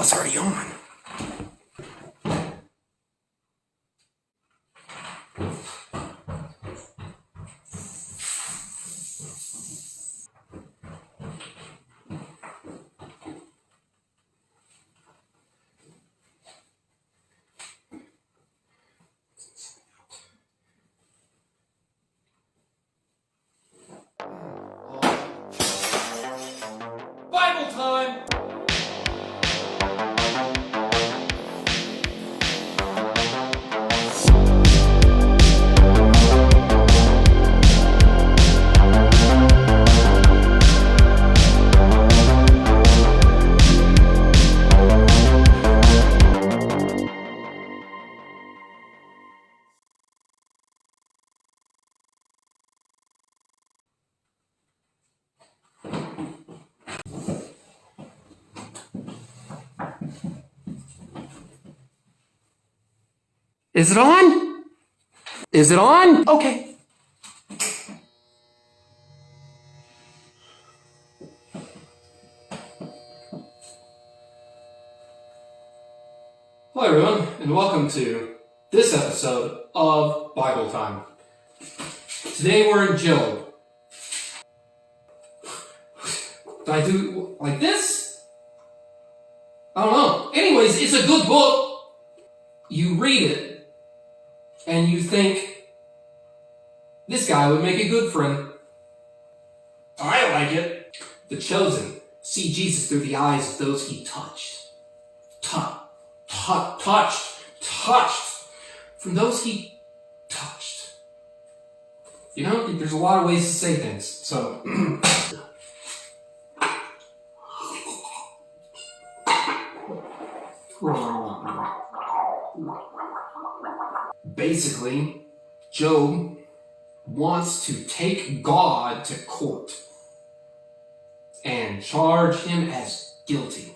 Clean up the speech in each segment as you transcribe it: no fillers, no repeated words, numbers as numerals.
it's already on. Bible time! Is it on? Is it on? Okay. Hello everyone, and welcome to this episode of Bible Time. Today we're in Job. Did I do like this? I don't know. Anyways, it's a good book. You read it, and you think, this guy would make a good friend. I like it. The chosen see Jesus through the eyes of those he touched. Touched. From those he touched. You know, there's a lot of ways to say things, so... Basically, Job wants to take God to court and charge him as guilty.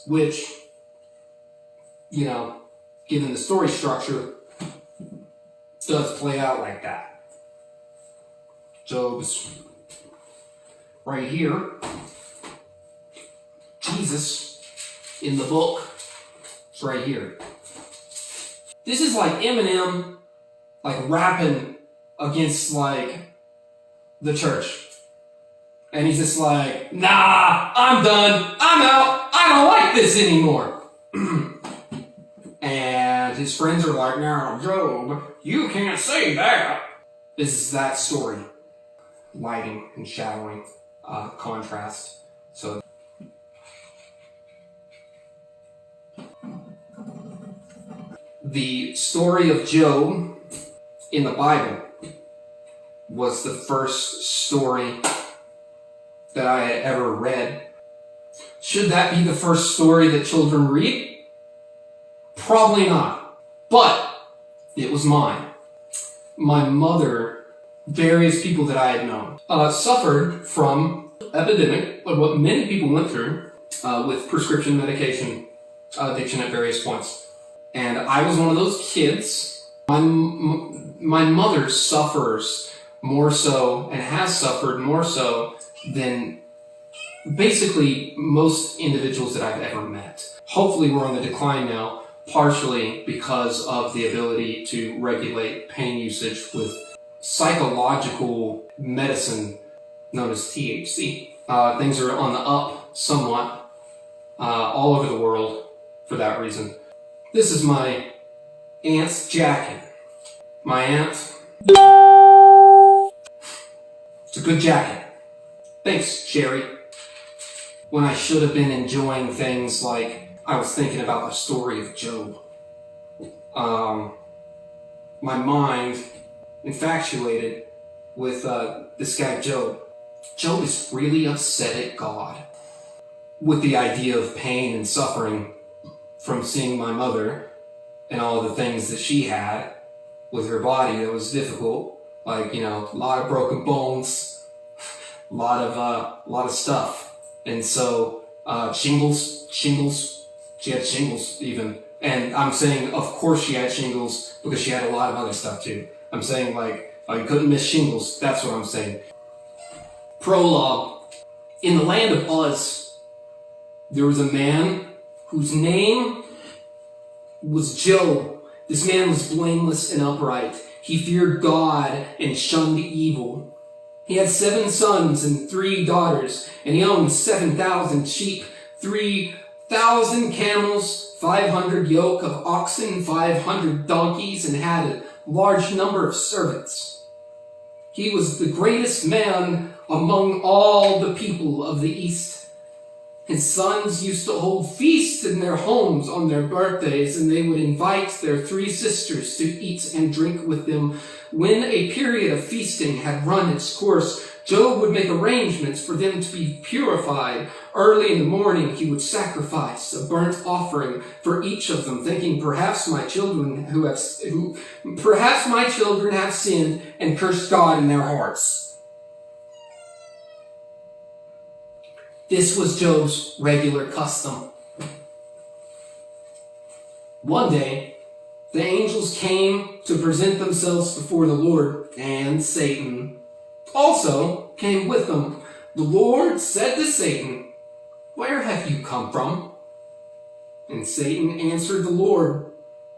Which, you know, given the story structure, does play out like that. Job's right here. Jesus in the book is right here. This is like Eminem, like rapping against like the church. And he's just like, nah, I'm done, I'm out, I don't like this anymore. And his friends are like, now, Job, you can't say that. This is that story. Lighting and shadowing, contrast. So the story of Job in the Bible was the first story that I had ever read. Should that be the first story that children read? Probably not. But it was mine. My mother, various people that I had known, suffered from epidemic of what many people went through with prescription medication addiction at various points. And I was one of those kids. My mother suffers more so and has suffered more so than basically most individuals that I've ever met. Hopefully we're on the decline now, partially because of the ability to regulate pain usage with psychological medicine known as THC. Things are on the up somewhat all over the world for that reason. This is my aunt's jacket. My aunt. It's a good jacket. Thanks, Sherry. When I should have been enjoying things like I was thinking about the story of Job. My mind infatuated with this guy Job. Job is really upset at God with the idea of pain and suffering from seeing my mother and all the things that she had with her body that was difficult. Like, you know, a lot of broken bones, a lot of stuff. And so, shingles, she had shingles even. And I'm saying, of course she had shingles because she had a lot of other stuff too. I'm saying like, oh, you couldn't miss shingles. That's what I'm saying. Prologue. In the land of Uz, there was a man whose name was Job. This man was blameless and upright. He feared God and shunned evil. He had 7 sons and 3 daughters, and he owned 7,000 sheep, 3,000 camels, 500 yoke of oxen, 500 donkeys, and had a large number of servants. He was the greatest man among all the people of the East. His sons used to hold feasts in their homes on their birthdays, and they would invite their 3 sisters to eat and drink with them. When a period of feasting had run its course, Job would make arrangements for them to be purified. Early in the morning, he would sacrifice a burnt offering for each of them, thinking, perhaps my children have sinned and cursed God in their hearts. This was Job's regular custom. One day, the angels came to present themselves before the Lord, and Satan also came with them. The Lord said to Satan, "Where have you come from?" And Satan answered the Lord,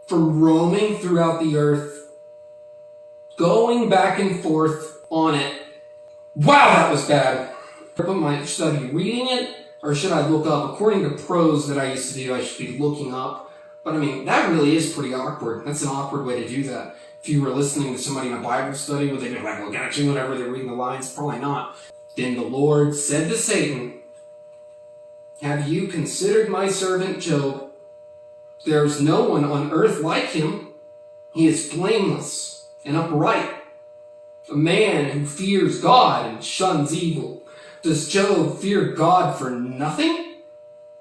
"From roaming throughout the earth, going back and forth on it." Wow, that was bad. Should I be reading it, or should I look up? According to prose that I used to do, I should be looking up. But I mean, that really is pretty awkward. That's an awkward way to do that. If you were listening to somebody in a Bible study, would they be like, looking at you whenever they're reading the lines? Probably not. Then the Lord said to Satan, "Have you considered my servant Job? There is no one on earth like him. He is blameless and upright, a man who fears God and shuns evil. Does Job fear God for nothing?"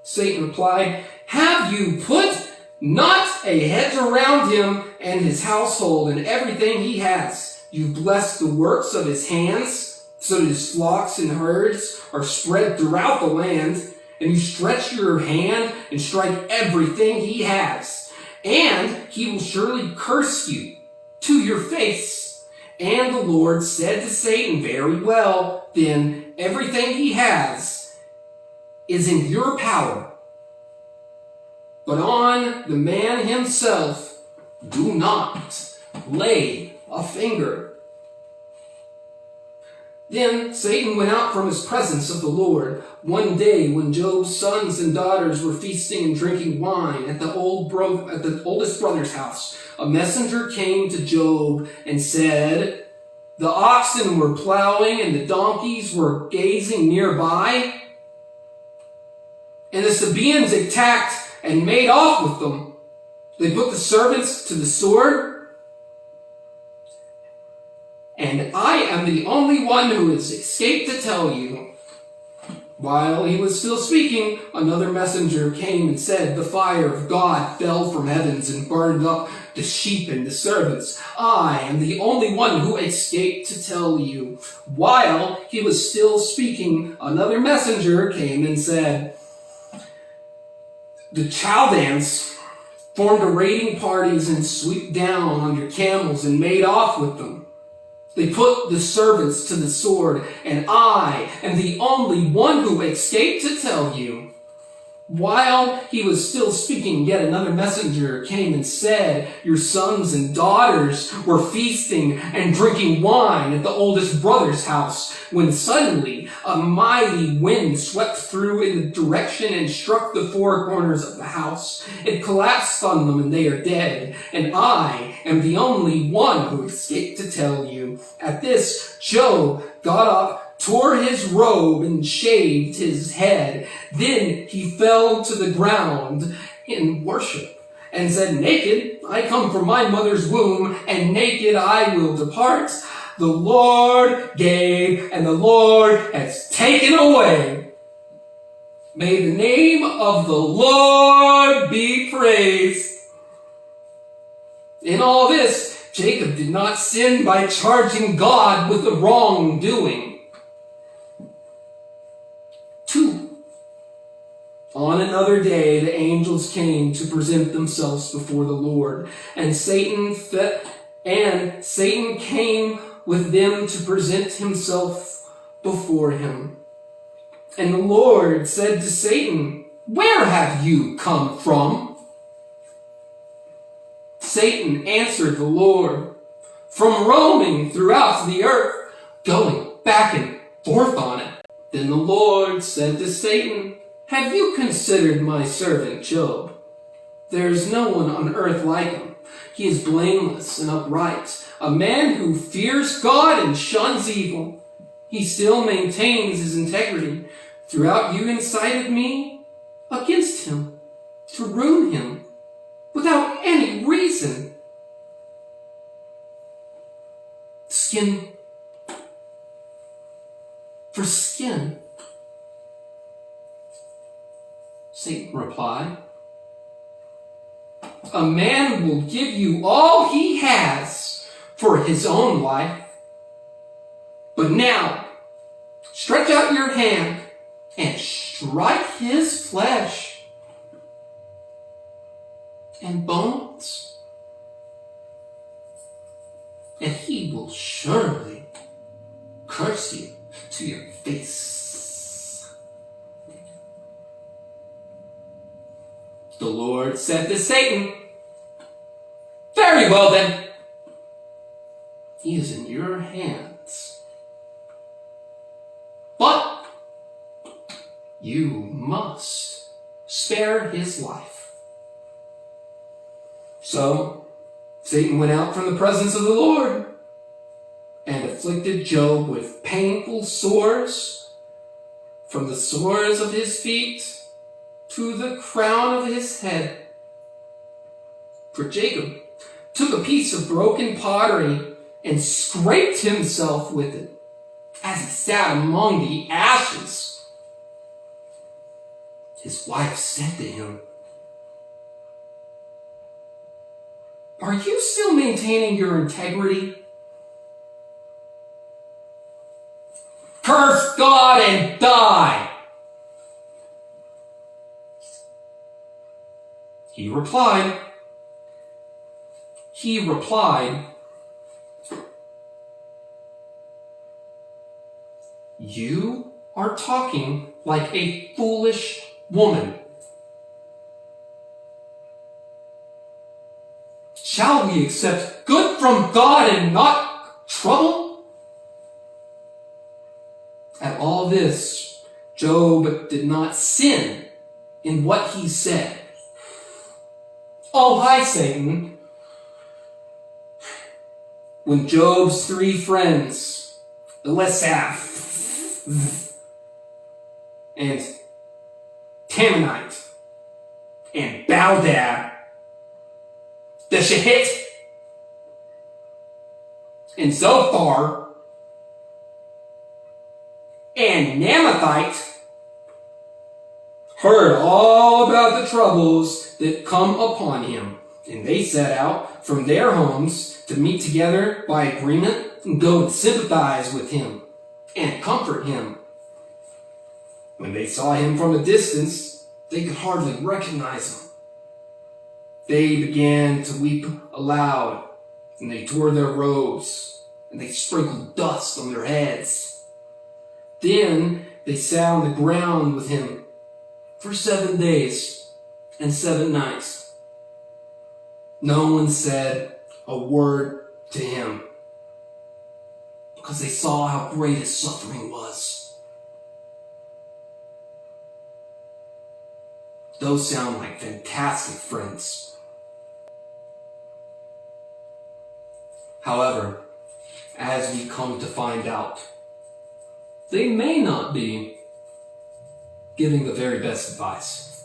Satan replied, "Have you put not a hedge around him and his household and everything he has? You blessed the works of his hands, so that his flocks and herds are spread throughout the land, and you stretch your hand and strike everything he has. And he will surely curse you to your face." And the Lord said to Satan, "Very well, then everything he has is in your power. But on the man himself, do not lay a finger." Then Satan went out from his presence of the Lord. One day, when Job's sons and daughters were feasting and drinking wine at the oldest brother's house, a messenger came to Job and said, "The oxen were plowing and the donkeys were grazing nearby, and the Sabaeans attacked and made off with them. They put the servants to the sword, and I am the only one who has escaped to tell you." While he was still speaking, another messenger came and said, "The fire of God fell from heavens and burned up the sheep and the servants. I am the only one who escaped to tell you." While he was still speaking, another messenger came and said, "The Chaldeans formed raiding parties and swooped down on your camels and made off with them. They put the servants to the sword, and I am the only one who escaped to tell you." While he was still speaking, yet another messenger came and said, "Your sons and daughters were feasting and drinking wine at the oldest brother's house, when suddenly a mighty wind swept through in the direction and struck the 4 corners of the house. It collapsed on them, and they are dead. And I am the only one who escaped to tell you." At this, Job got up, tore his robe, and shaved his head. Then he fell to the ground in worship and said, "Naked I come from my mother's womb, and naked I will depart. The Lord gave, and the Lord has taken away. May the name of the Lord be praised." In all this, Jacob did not sin by charging God with the wrongdoing. 2. On another day, the angels came to present themselves before the Lord, and Satan came with them to present himself before him. And the Lord said to Satan, "Where have you come from?" Satan answered the Lord, "From roaming throughout the earth, going back and forth on it." Then the Lord said to Satan, "Have you considered my servant Job? There is no one on earth like him. He is blameless and upright, a man who fears God and shuns evil. He still maintains his integrity. Throughout you incited me against him, to ruin him, without any reason." Skin for skin, Satan replied. "A man will give you all he has for his own life. But now, stretch out your hand and strike his flesh and bones, and he will surely curse you to your face." The Lord said to Satan, "Very well then, he is in your hands. But you must spare his life." So Satan went out from the presence of the Lord and afflicted Job with painful sores, from the soles of his feet to the crown of his head. For Jacob took a piece of broken pottery and scraped himself with it as he sat among the ashes. His wife said to him, "Are you still maintaining your integrity? Curse God and die." He replied, "You are talking like a foolish woman. Shall we accept good from God and not trouble?" At all this, Job did not sin in what he said. "Oh, hi, Satan." When Job's three friends, Elisaph and Temanite and Baldad, the Shahit and Zophar and Namathite, heard all about the troubles that come upon him, and they set out from their homes to meet together by agreement and go and sympathize with him and comfort him. When they saw him from a distance, they could hardly recognize him. They began to weep aloud, and they tore their robes, and they sprinkled dust on their heads. Then they sat on the ground with him for 7 days and 7 nights. No one said a word to him, because they saw how great his suffering was. Those sound like fantastic friends. However, as we come to find out, they may not be giving the very best advice.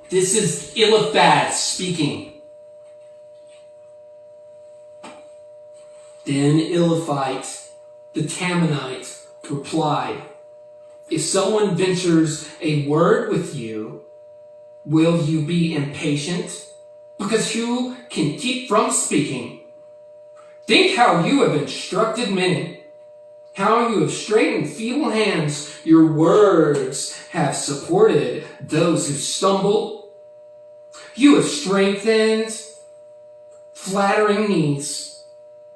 This is Eliphaz speaking. Then Eliphaz, the Temanite, replied, "If someone ventures a word with you, will you be impatient? Because you can keep from speaking. Think how you have instructed many, how you have straightened feeble hands. Your words have supported those who stumble. You have strengthened flattering knees.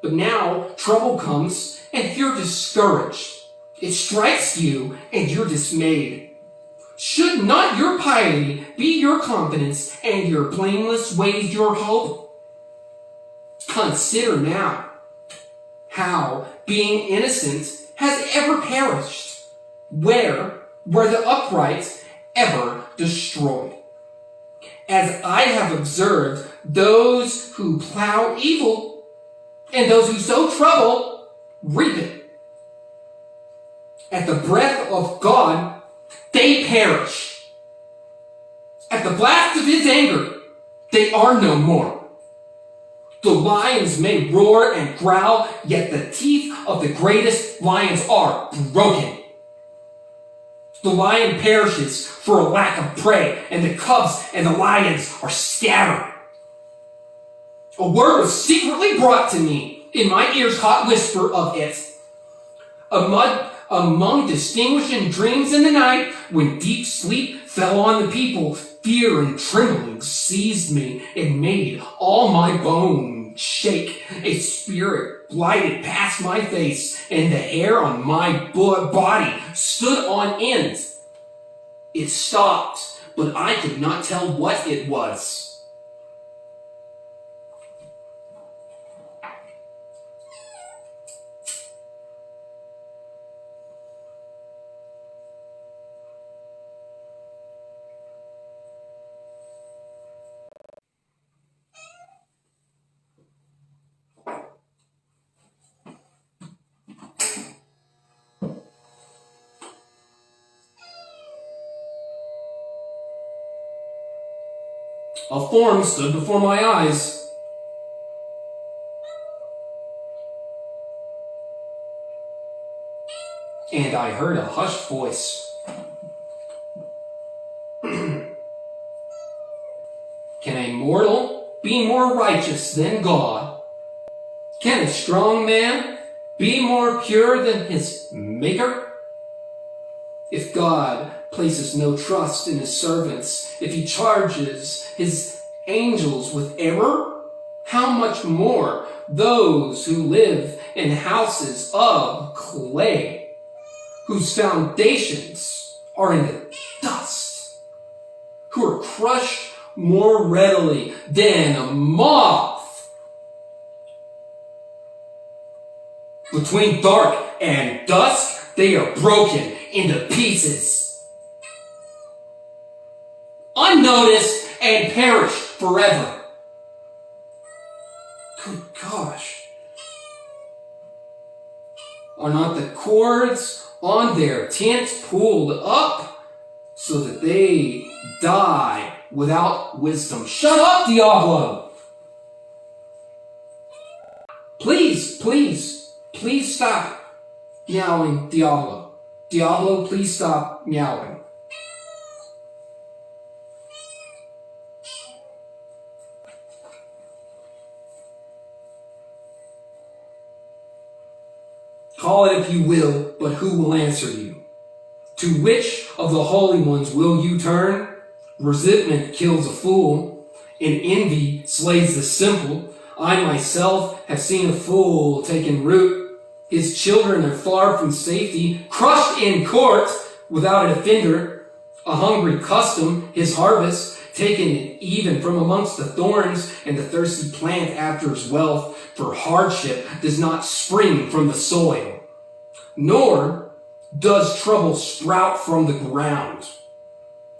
But now trouble comes and you're discouraged. It strikes you, and you're dismayed. Should not your piety be your confidence, and your blameless ways your hope? Consider now how being innocent has ever perished, where were the upright ever destroyed. As I have observed, those who plow evil and those who sow trouble reap it. At the breath of God, they perish. At the blast of his anger, they are no more. The lions may roar and growl, yet the teeth of the greatest lions are broken. The lion perishes for a lack of prey, and the cubs and the lions are scattered. A word was secretly brought to me, in my ears caught whisper of it. Among distinguishing dreams in the night, when deep sleep fell on the people, fear and trembling seized me and made all my bones shake. A spirit glided past my face, and the hair on my body stood on end. It stopped, but I could not tell what it was. A form stood before my eyes. And I heard a hushed voice. Can a mortal be more righteous than God? Can a strong man be more pure than his Maker? If God places no trust in his servants, if he charges his angels with error, how much more those who live in houses of clay, whose foundations are in the dust, who are crushed more readily than a moth. Between dark and dusk, they are broken into pieces, unnoticed and perish forever. Good gosh. Are not the cords on their tents pulled up so that they die without wisdom? Shut up, Diablo! Please stop meowing, Diablo. Diablo, please stop meowing. Call it if you will, but who will answer you? To which of the holy ones will you turn? Resentment kills a fool, and envy slays the simple. I myself have seen a fool taken root. His children are far from safety, crushed in court without a defender. A hungry custom, his harvest, taken even from amongst the thorns, and the thirsty plant after his wealth, for hardship does not spring from the soil, nor does trouble sprout from the ground.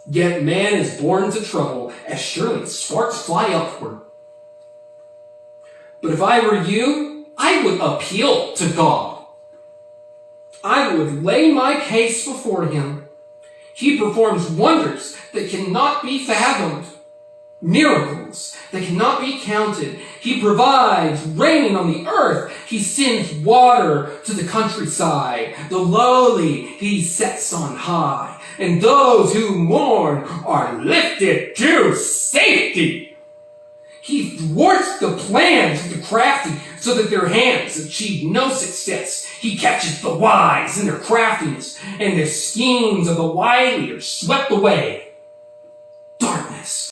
Yet man is born to trouble, as surely sparks fly upward. But if I were you, I would appeal to God. I would lay my case before him. He performs wonders that cannot be fathomed, miracles that cannot be counted. He provides rain on the earth. He sends water to the countryside. The lowly he sets on high, and those who mourn are lifted to safety. He thwarts the plans of the crafty so that their hands achieve no success. He catches the wise in their craftiness, and the schemes of the wily are swept away.